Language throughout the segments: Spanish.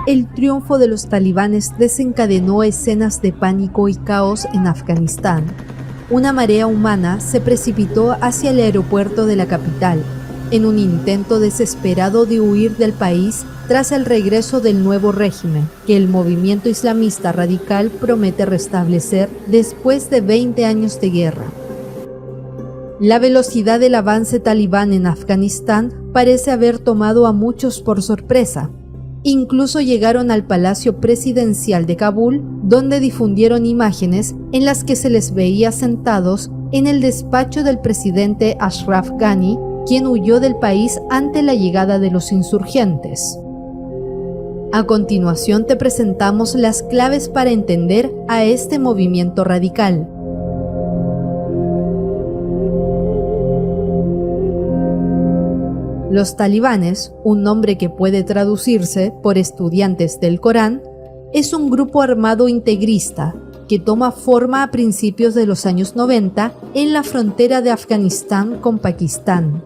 el triunfo de los talibanes desencadenó escenas de pánico y caos en Afganistán. Una marea humana se precipitó hacia el aeropuerto de la capital, en un intento desesperado de huir del país tras el regreso del nuevo régimen, que el movimiento islamista radical promete restablecer después de 20 años de guerra. La velocidad del avance talibán en Afganistán parece haber tomado a muchos por sorpresa. Incluso llegaron al Palacio Presidencial de Kabul, donde difundieron imágenes en las que se les veía sentados en el despacho del presidente Ashraf Ghani, quien huyó del país ante la llegada de los insurgentes. A continuación te presentamos las claves para entender a este movimiento radical. Los talibanes, un nombre que puede traducirse por estudiantes del Corán, es un grupo armado integrista que toma forma a principios de los años 90 en la frontera de Afganistán con Pakistán.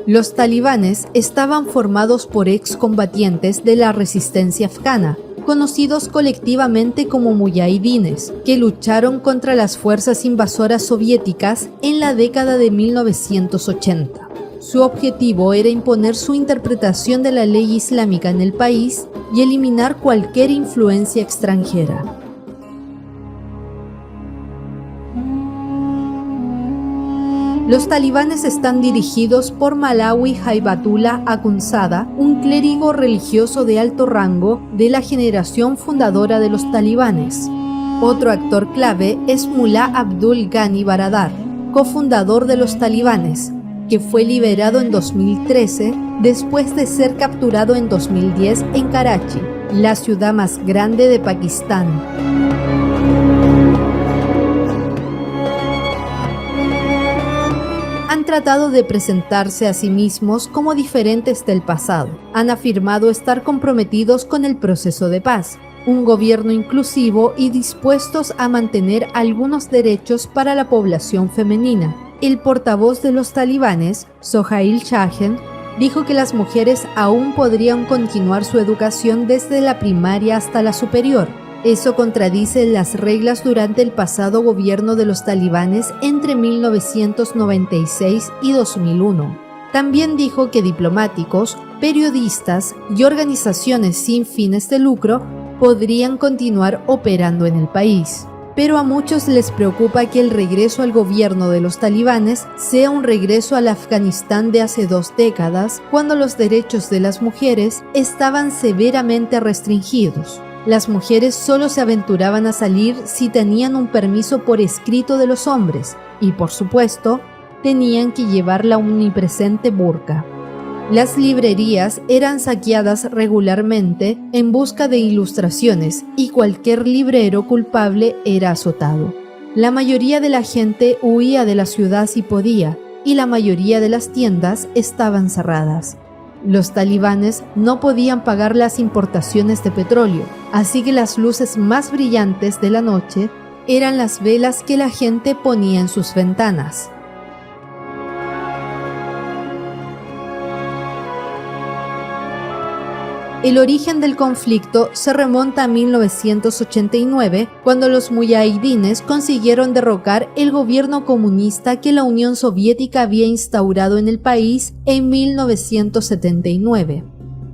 Los talibanes estaban formados por excombatientes de la resistencia afgana, conocidos colectivamente como muyahidines, que lucharon contra las fuerzas invasoras soviéticas en la década de 1980. Su objetivo era imponer su interpretación de la ley islámica en el país y eliminar cualquier influencia extranjera. Los talibanes están dirigidos por Malawi Haibatullah Akhundzada, un clérigo religioso de alto rango de la generación fundadora de los talibanes. Otro actor clave es Mullah Abdul Ghani Baradar, cofundador de los talibanes, que fue liberado en 2013 después de ser capturado en 2010 en Karachi, la ciudad más grande de Pakistán. Han tratado de presentarse a sí mismos como diferentes del pasado. Han afirmado estar comprometidos con el proceso de paz, un gobierno inclusivo y dispuestos a mantener algunos derechos para la población femenina. El portavoz de los talibanes, Sohail Shahen, dijo que las mujeres aún podrían continuar su educación desde la primaria hasta la superior. Eso contradice las reglas durante el pasado gobierno de los talibanes entre 1996 y 2001. También dijo que diplomáticos, periodistas y organizaciones sin fines de lucro podrían continuar operando en el país. Pero a muchos les preocupa que el regreso al gobierno de los talibanes sea un regreso al Afganistán de hace 2 décadas, cuando los derechos de las mujeres estaban severamente restringidos. Las mujeres solo se aventuraban a salir si tenían un permiso por escrito de los hombres y, por supuesto, tenían que llevar la omnipresente burka. Las librerías eran saqueadas regularmente en busca de ilustraciones y cualquier librero culpable era azotado. La mayoría de la gente huía de la ciudad si podía y la mayoría de las tiendas estaban cerradas. Los talibanes no podían pagar las importaciones de petróleo, así que las luces más brillantes de la noche eran las velas que la gente ponía en sus ventanas. El origen del conflicto se remonta a 1989, cuando los muyahidines consiguieron derrocar el gobierno comunista que la Unión Soviética había instaurado en el país en 1979.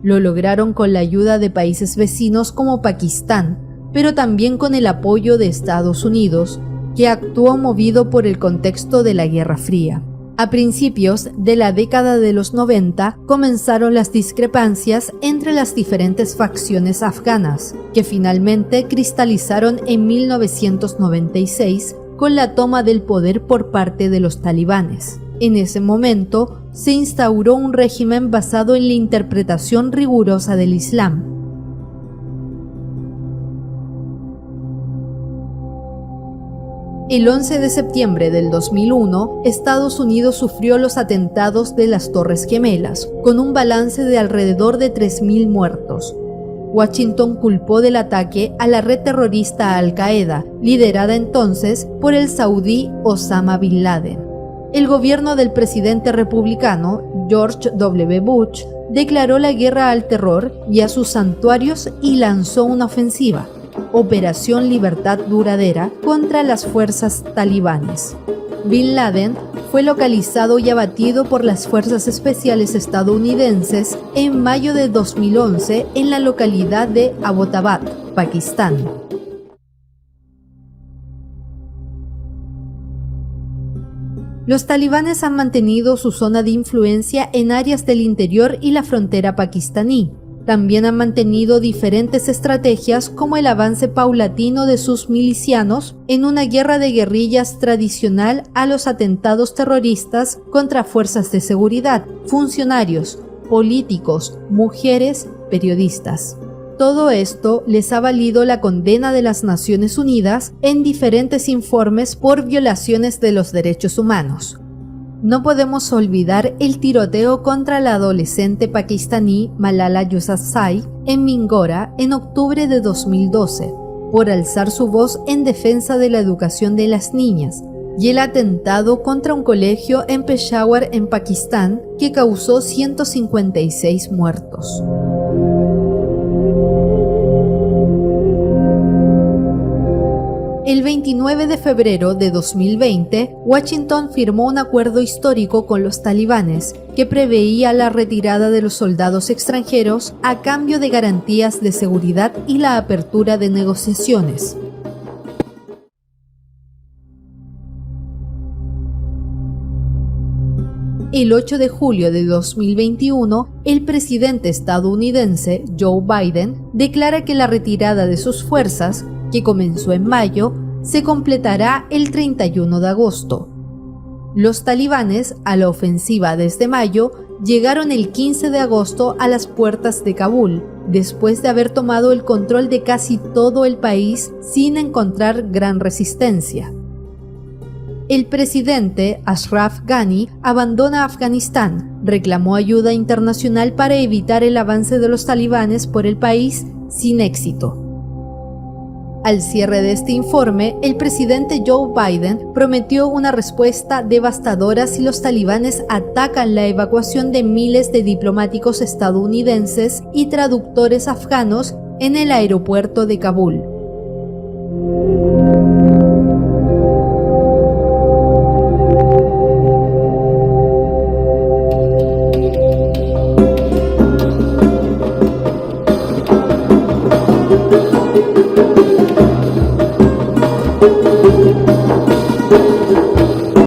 Lo lograron con la ayuda de países vecinos como Pakistán, pero también con el apoyo de Estados Unidos, que actuó movido por el contexto de la Guerra Fría. A principios de la década de los 90 comenzaron las discrepancias entre las diferentes facciones afganas, que finalmente cristalizaron en 1996 con la toma del poder por parte de los talibanes. En ese momento se instauró un régimen basado en la interpretación rigurosa del Islam. El 11 de septiembre del 2001, Estados Unidos sufrió los atentados de las Torres Gemelas, con un balance de alrededor de 3.000 muertos. Washington culpó del ataque a la red terrorista Al-Qaeda, liderada entonces por el saudí Osama Bin Laden. El gobierno del presidente republicano, George W. Bush, declaró la guerra al terror y a sus santuarios y lanzó una ofensiva, Operación Libertad Duradera, contra las fuerzas talibanes. Bin Laden fue localizado y abatido por las fuerzas especiales estadounidenses en mayo de 2011 en la localidad de Abbottabad, Pakistán. Los talibanes han mantenido su zona de influencia en áreas del interior y la frontera pakistaní. También han mantenido diferentes estrategias como el avance paulatino de sus milicianos en una guerra de guerrillas tradicional a los atentados terroristas contra fuerzas de seguridad, funcionarios, políticos, mujeres, periodistas. Todo esto les ha valido la condena de las Naciones Unidas en diferentes informes por violaciones de los derechos humanos. No podemos olvidar el tiroteo contra la adolescente pakistaní Malala Yousafzai en Mingora en octubre de 2012, por alzar su voz en defensa de la educación de las niñas, y el atentado contra un colegio en Peshawar, en Pakistán, que causó 156 muertos. El 29 de febrero de 2020, Washington firmó un acuerdo histórico con los talibanes que preveía la retirada de los soldados extranjeros a cambio de garantías de seguridad y la apertura de negociaciones. El 8 de julio de 2021, el presidente estadounidense Joe Biden declara que la retirada de sus fuerzas, que comenzó en mayo, se completará el 31 de agosto. Los talibanes, a la ofensiva desde mayo, llegaron el 15 de agosto a las puertas de Kabul, después de haber tomado el control de casi todo el país sin encontrar gran resistencia. El presidente Ashraf Ghani abandona Afganistán, reclamó ayuda internacional para evitar el avance de los talibanes por el país sin éxito. Al cierre de este informe, el presidente Joe Biden prometió una respuesta devastadora si los talibanes atacan la evacuación de miles de diplomáticos estadounidenses y traductores afganos en el aeropuerto de Kabul.